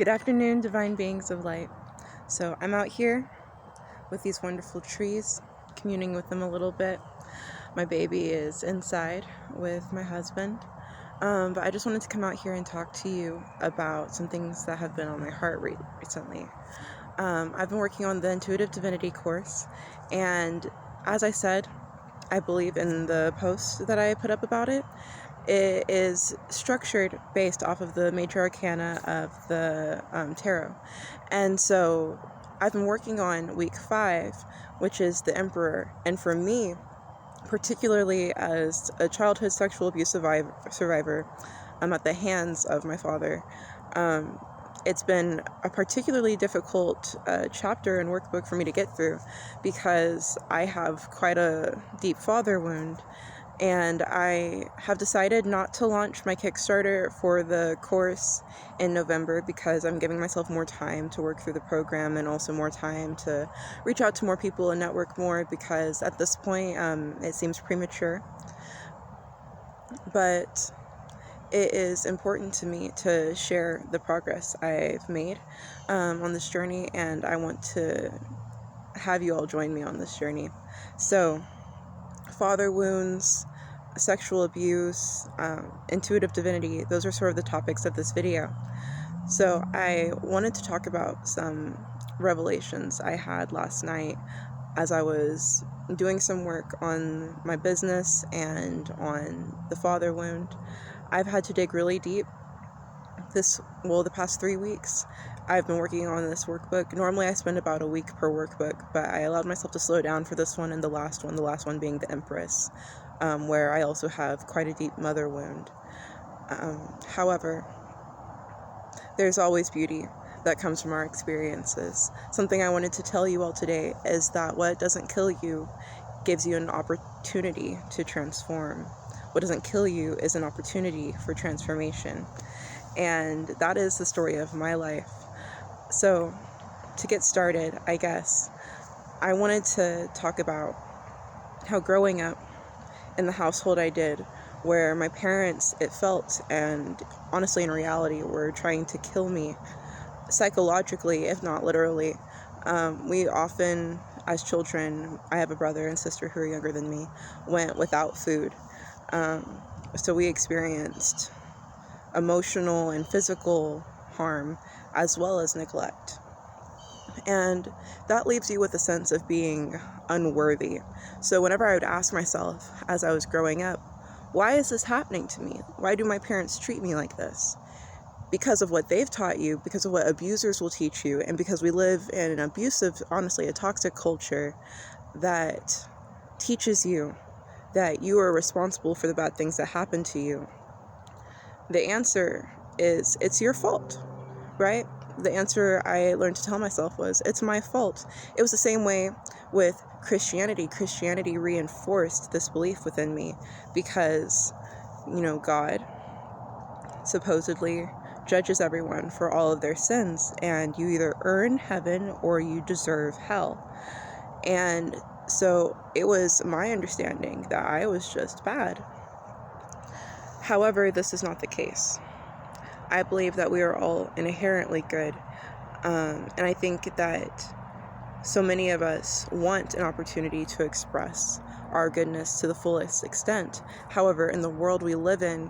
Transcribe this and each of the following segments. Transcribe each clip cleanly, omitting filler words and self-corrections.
Good afternoon, divine beings of light. So I'm out here with these wonderful trees, communing with them a little bit. My baby is inside with my husband. But I just wanted to come out here and talk to you about some things that have been on my heart recently. I've been working on the Intuitive Divinity Course, and as I said, I believe in the post that I put up about it. It is structured based off of the major arcana of the tarot. And so I've been working on week 5, which is the Emperor. And for me, particularly as a childhood sexual abuse survivor at the hands of my father, it's been a particularly difficult chapter and workbook for me to get through because I have quite a deep father wound. And I have decided not to launch my Kickstarter for the course in November because I'm giving myself more time to work through the program and also more time to reach out to more people and network more, because at this point it seems premature. But it is important to me to share the progress I've made on this journey, and I want to have you all join me on this journey. So, father wounds, sexual abuse, intuitive divinity, those are sort of the topics of this video. So I wanted to talk about some revelations I had last night as I was doing some work on my business and on the father wound. I've had to dig really deep the past 3 weeks. I've been working on this workbook. Normally I spend about a week per workbook, but I allowed myself to slow down for this one and the last one being the Empress, where I also have quite a deep mother wound. However, there's always beauty that comes from our experiences. Something I wanted to tell you all today is that what doesn't kill you gives you an opportunity to transform. What doesn't kill you is an opportunity for transformation. And that is the story of my life. So, to get started, I guess, I wanted to talk about how growing up in the household I did, where my parents, it felt, and honestly in reality, were trying to kill me psychologically, if not literally. We often, as children, I have a brother and sister who are younger than me, went without food. So we experienced emotional and physical harm as well as neglect. And that leaves you with a sense of being unworthy. So whenever I would ask myself as I was growing up, why is this happening to me? Why do my parents treat me like this? Because of what they've taught you, because of what abusers will teach you, and because we live in an abusive, honestly, a toxic culture that teaches you that you are responsible for the bad things that happen to you. The answer is, it's your fault, right? The answer I learned to tell myself was, it's my fault. It was the same way with Christianity. Christianity reinforced this belief within me because, God supposedly judges everyone for all of their sins, and you either earn heaven or you deserve hell. And so it was my understanding that I was just bad. However, this is not the case. I believe that we are all inherently good. And I think that so many of us want an opportunity to express our goodness to the fullest extent. However, in the world we live in,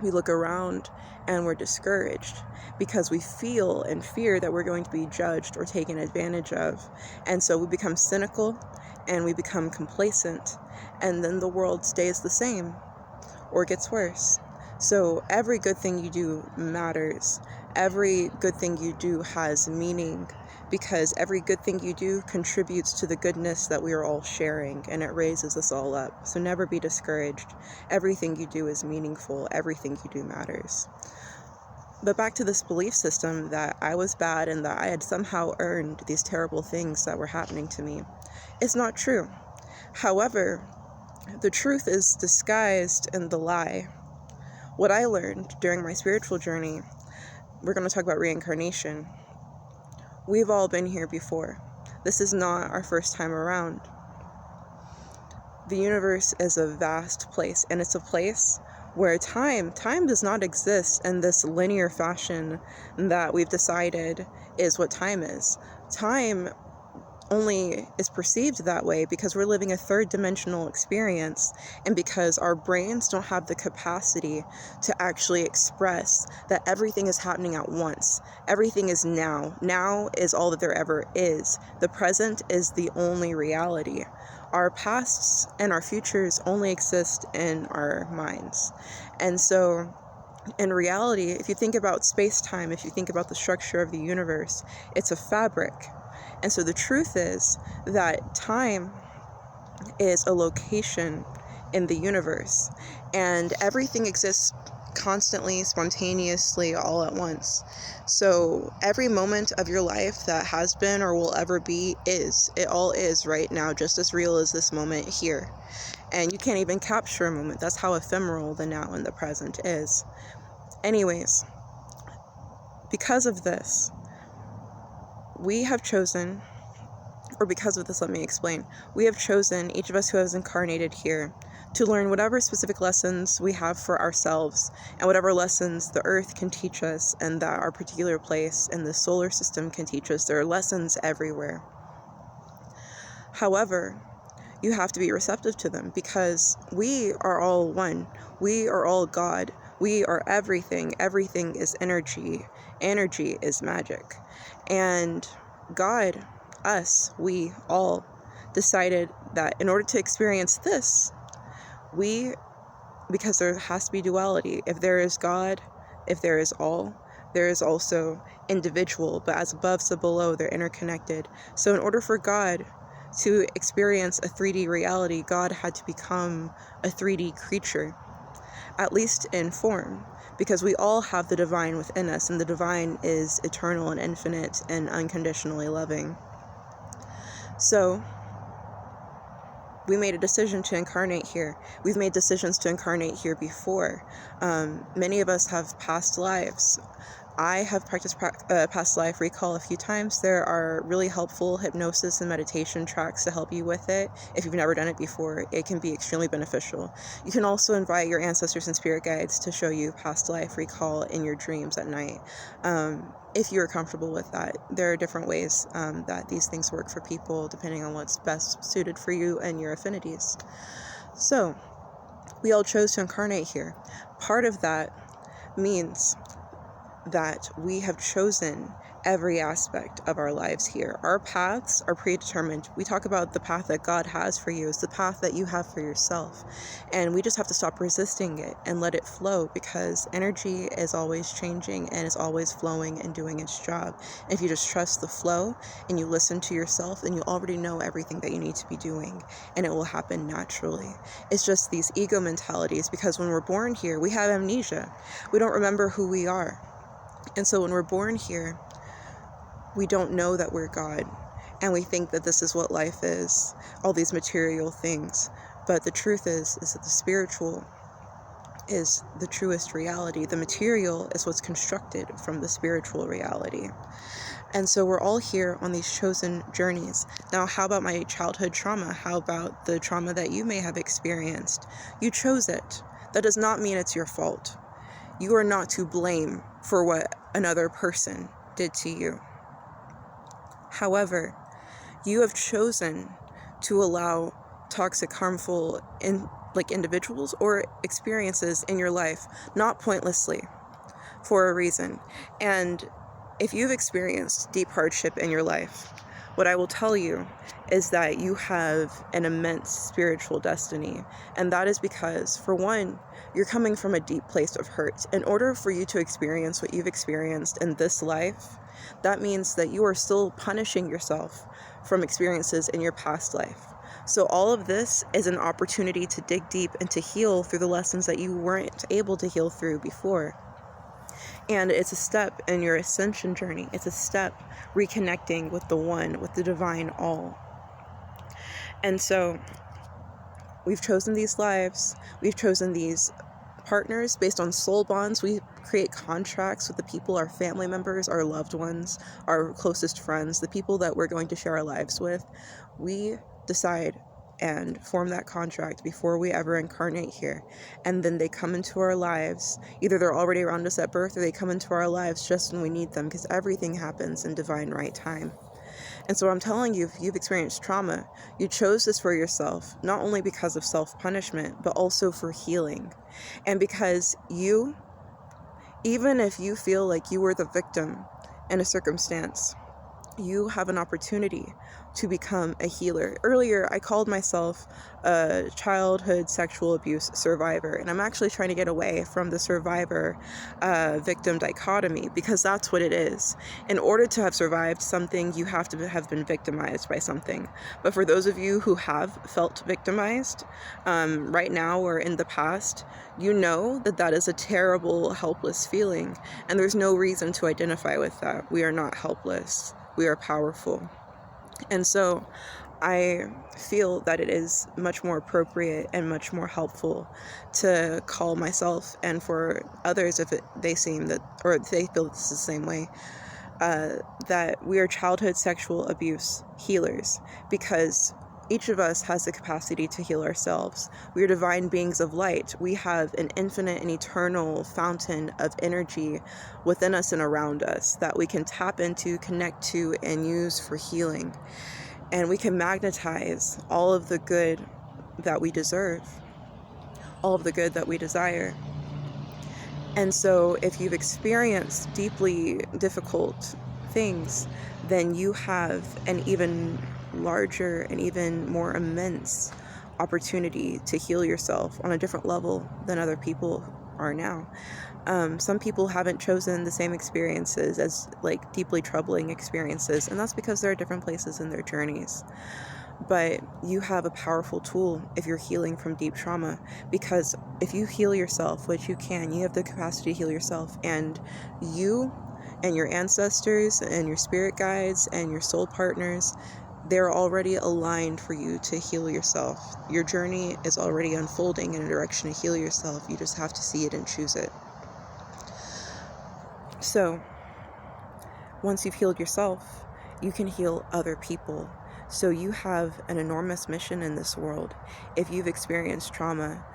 we look around and we're discouraged because we feel and fear that we're going to be judged or taken advantage of. And so we become cynical and we become complacent, and then the world stays the same or gets worse. So every good thing you do matters. Every good thing you do has meaning, because every good thing you do contributes to the goodness that we are all sharing, and it raises us all up. So never be discouraged. Everything you do is meaningful. Everything you do matters. But back to this belief system that I was bad and that I had somehow earned these terrible things that were happening to me. It's not true. However, the truth is disguised in the lie. What I learned during my spiritual journey, we're going to talk about reincarnation. We've all been here before. This is not our first time around. The universe is a vast place, and it's a place where time does not exist in this linear fashion that we've decided is what time is. Time only is perceived that way because we're living a third dimensional experience, and because our brains don't have the capacity to actually express that everything is happening at once. Everything is now. Now is all that there ever is. The present is the only reality. Our pasts and our futures only exist in our minds. And so in reality, if you think about space-time, if you think about the structure of the universe, it's a fabric. And so the truth is that time is a location in the universe, and everything exists constantly, spontaneously, all at once. So every moment of your life that has been or will ever be it all is right now, just as real as this moment here. And you can't even capture a moment. That's how ephemeral the now and the present is. Anyways, because of this, we have chosen, or because of this, let me explain. We have chosen, each of us who has incarnated here, to learn whatever specific lessons we have for ourselves, and whatever lessons the earth can teach us, and that our particular place in the solar system can teach us. There are lessons everywhere. However, you have to be receptive to them, because we are all one. We are all God. We are everything. Everything is energy. Energy is magic. And God, us, we all decided that in order to experience this, because there has to be duality. If there is God, if there is all, there is also individual, but as above, so below, they're interconnected. So in order for God to experience a 3D reality, God had to become a 3D creature, at least in form, because we all have the divine within us, and the divine is eternal and infinite and unconditionally loving. So we made a decision to incarnate here. We've made decisions to incarnate here before. Many of us have past lives. I have practiced past life recall a few times. There are really helpful hypnosis and meditation tracks to help you with it. If you've never done it before, it can be extremely beneficial. You can also invite your ancestors and spirit guides to show you past life recall in your dreams at night. If you're comfortable with that. There are different ways that these things work for people depending on what's best suited for you and your affinities. So, we all chose to incarnate here. Part of that means that we have chosen every aspect of our lives here. Our paths are predetermined. We talk about the path that God has for you. It's the path that you have for yourself. And we just have to stop resisting it and let it flow, because energy is always changing and is always flowing and doing its job. And if you just trust the flow and you listen to yourself, then you already know everything that you need to be doing, and it will happen naturally. It's just these ego mentalities, because when we're born here, we have amnesia. We don't remember who we are. And so when we're born here, we don't know that we're God, and we think that this is what life is, all these material things. But the truth is that the spiritual is the truest reality. The material is what's constructed from the spiritual reality. And so we're all here on these chosen journeys. Now, how about my childhood trauma? How about the trauma that you may have experienced? You chose it. That does not mean it's your fault. You are not to blame for what another person did to you. However, you have chosen to allow toxic, harmful individuals or experiences in your life, not pointlessly, for a reason. And if you've experienced deep hardship in your life, what I will tell you is that you have an immense spiritual destiny. And that is because, for one, you're coming from a deep place of hurt. In order for you to experience what you've experienced in this life, that means that you are still punishing yourself from experiences in your past life. So all of this is an opportunity to dig deep and to heal through the lessons that you weren't able to heal through before. And it's a step in your ascension journey. It's a step reconnecting with the one, with the divine all. And so we've chosen these lives. We've chosen these partners based on soul bonds. We create contracts with the people, our family members, our loved ones, our closest friends, the people that we're going to share our lives with. We decide and form that contract before we ever incarnate here. And then they come into our lives. Either they're already around us at birth, or they come into our lives just when we need them, because everything happens in divine right time. And so I'm telling you, if you've experienced trauma, you chose this for yourself, not only because of self-punishment, but also for healing. And because you, even if you feel like you were the victim in a circumstance, you have an opportunity to become a healer. Earlier, I called myself a childhood sexual abuse survivor, and I'm actually trying to get away from the survivor victim dichotomy, because that's what it is. In order to have survived something, you have to have been victimized by something. But for those of you who have felt victimized right now or in the past, you know that that is a terrible, helpless feeling, and there's no reason to identify with that. We are not helpless. We are powerful. And so I feel that it is much more appropriate and much more helpful to call myself, and for others, if they seem that, or they feel this is the same way, that we are childhood sexual abuse healers, because each of us has the capacity to heal ourselves. We are divine beings of light. We have an infinite and eternal fountain of energy within us and around us that we can tap into, connect to, and use for healing. And we can magnetize all of the good that we deserve, all of the good that we desire. And so if you've experienced deeply difficult things, then you have an even larger and even more immense opportunity to heal yourself on a different level than other people are now. Some people haven't chosen the same experiences as like deeply troubling experiences, and that's because they're at different places in their journeys. But you have a powerful tool if you're healing from deep trauma, because if you heal yourself, which you can, you have the capacity to heal yourself, and you and your ancestors and your spirit guides and your soul partners, they're already aligned for you to heal yourself. Your journey is already unfolding in a direction to heal yourself. You just have to see it and choose it. So once you've healed yourself, you can heal other people. So you have an enormous mission in this world. If you've experienced trauma,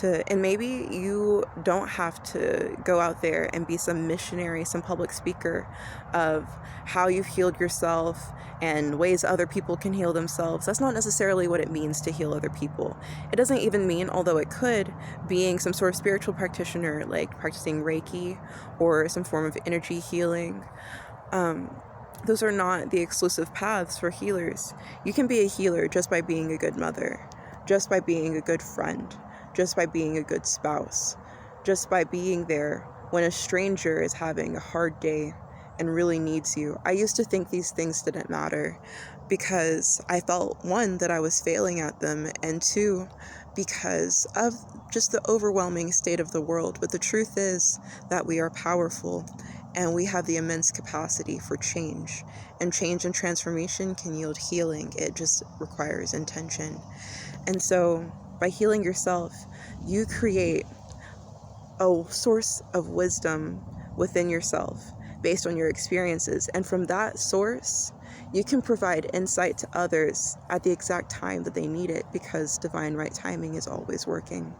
and maybe you don't have to go out there and be some missionary, some public speaker of how you've healed yourself and ways other people can heal themselves. That's not necessarily what it means to heal other people. It doesn't even mean, although it could, being some sort of spiritual practitioner, like practicing Reiki or some form of energy healing. Those are not the exclusive paths for healers. You can be a healer just by being a good mother, just by being a good friend, just by being a good spouse, just by being there when a stranger is having a hard day and really needs you. I used to think these things didn't matter because I felt, one, that I was failing at them, and two, because of just the overwhelming state of the world. But the truth is that we are powerful, and we have the immense capacity for change. And change and transformation can yield healing. It just requires intention. And so by healing yourself, you create a source of wisdom within yourself based on your experiences. And from that source, you can provide insight to others at the exact time that they need it, because divine right timing is always working.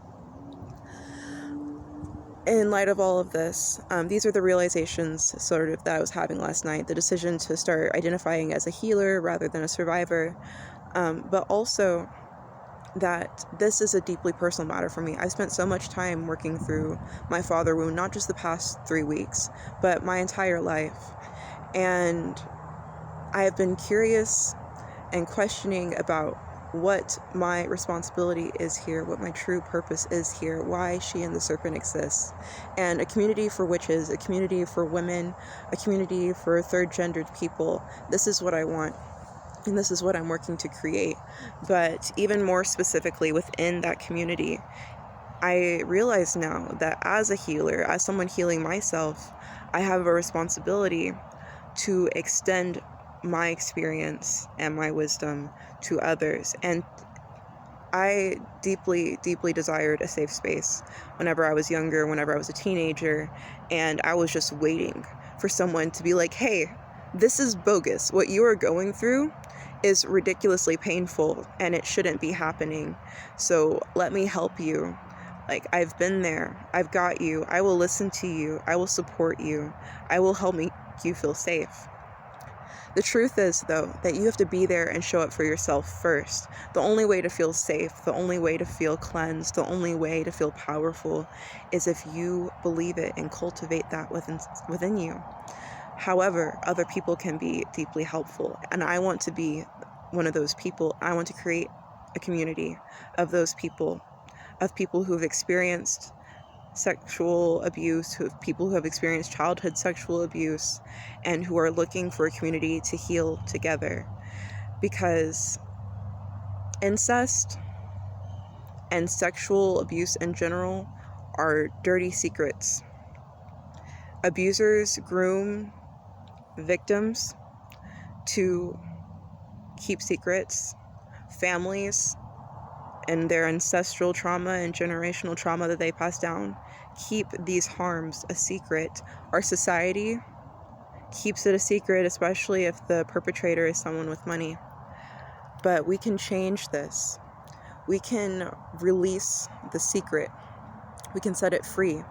In light of all of this, these are the realizations sort of that I was having last night. The decision to start identifying as a healer rather than a survivor, but also that this is a deeply personal matter for me. I spent so much time working through my father wound, not just the past 3 weeks, but my entire life. And I have been curious and questioning about what my responsibility is here, what my true purpose is here, why She and the Serpent exists. And a community for witches, a community for women, a community for third gendered people. This is what I want. And this is what I'm working to create. But even more specifically within that community, I realize now that as a healer, as someone healing myself, I have a responsibility to extend my experience and my wisdom to others. And I deeply, deeply desired a safe space whenever I was younger, whenever I was a teenager, and I was just waiting for someone to be like, hey, this is bogus. What you are going through is ridiculously painful and it shouldn't be happening. So let me help you. Like, I've been there. I've got you. I will listen to you. I will support you. I will help make you feel safe. The truth is, though, that you have to be there and show up for yourself first. The only way to feel safe, the only way to feel cleansed, the only way to feel powerful is if you believe it and cultivate that within you. However, other people can be deeply helpful, and I want to be one of those people. I want to create a community of those people, of people who have experienced sexual abuse, people who have experienced childhood sexual abuse, and who are looking for a community to heal together. Because incest and sexual abuse in general are dirty secrets. Abusers groom victims to keep secrets. Families and their ancestral trauma and generational trauma that they pass down keep these harms a secret. Our society keeps it a secret, especially if the perpetrator is someone with money. But we can change this. We can release the secret. We can set it free.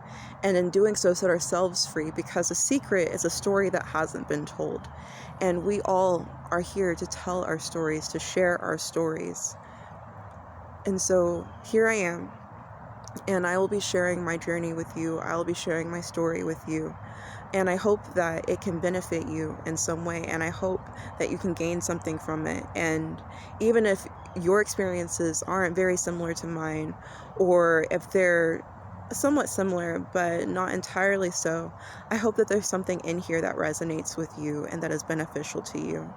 And in doing so, set ourselves free, because a secret is a story that hasn't been told. And we all are here to tell our stories, to share our stories. And so here I am, and I will be sharing my journey with you. I will be sharing my story with you. And I hope that it can benefit you in some way. And I hope that you can gain something from it. And even if your experiences aren't very similar to mine, or if they're somewhat similar, but not entirely so, I hope that there's something in here that resonates with you and that is beneficial to you.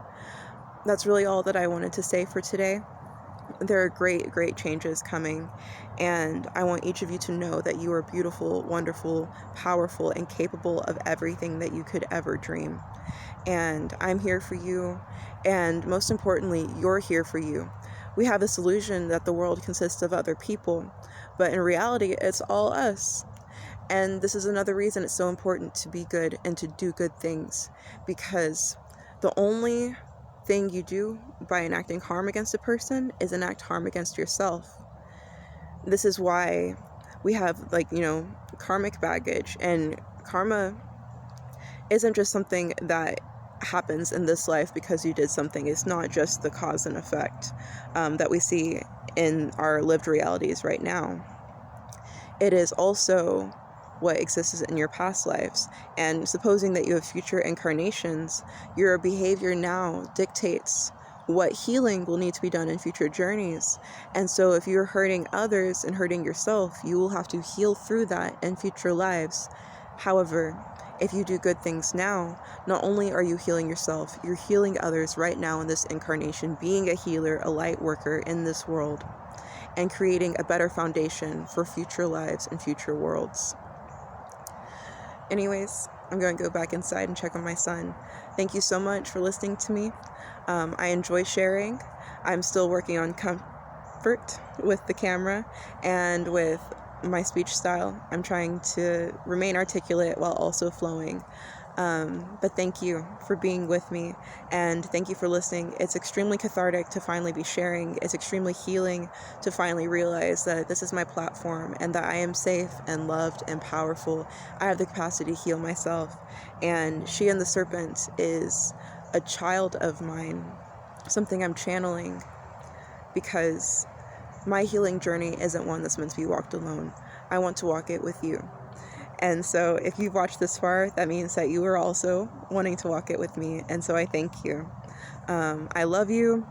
That's really all that I wanted to say for today. There are great, great changes coming, and I want each of you to know that you are beautiful, wonderful, powerful, and capable of everything that you could ever dream. And I'm here for you, and most importantly, you're here for you. We have this illusion that the world consists of other people, but in reality, it's all us. And this is another reason it's so important to be good and to do good things, because the only thing you do by enacting harm against a person is enact harm against yourself. This is why we have, karmic baggage, and karma isn't just something that happens in this life because you did something. It's not just the cause and effect that we see in our lived realities right now. It is also what exists in your past lives. And supposing that you have future incarnations, your behavior now dictates what healing will need to be done in future journeys. And so if you're hurting others and hurting yourself, you will have to heal through that in future lives. However, if you do good things now, not only are you healing yourself, you're healing others right now in this incarnation, being a healer, a light worker in this world, and creating a better foundation for future lives and future worlds. Anyways, I'm going to go back inside and check on my son. Thank you so much for listening to me. I enjoy sharing. I'm still working on comfort with the camera and with my speech style. I'm trying to remain articulate while also flowing. But thank you for being with me, and thank you for listening. It's extremely cathartic to finally be sharing. It's extremely healing to finally realize that this is my platform and that I am safe and loved and powerful. I have the capacity to heal myself, and She and the Serpent is a child of mine, something I'm channeling, because my healing journey isn't one that's meant to be walked alone. I want to walk it with you. And so if you've watched this far, that means that you are also wanting to walk it with me. And so I thank you. I love you.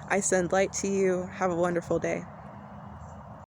I send light to you. Have a wonderful day.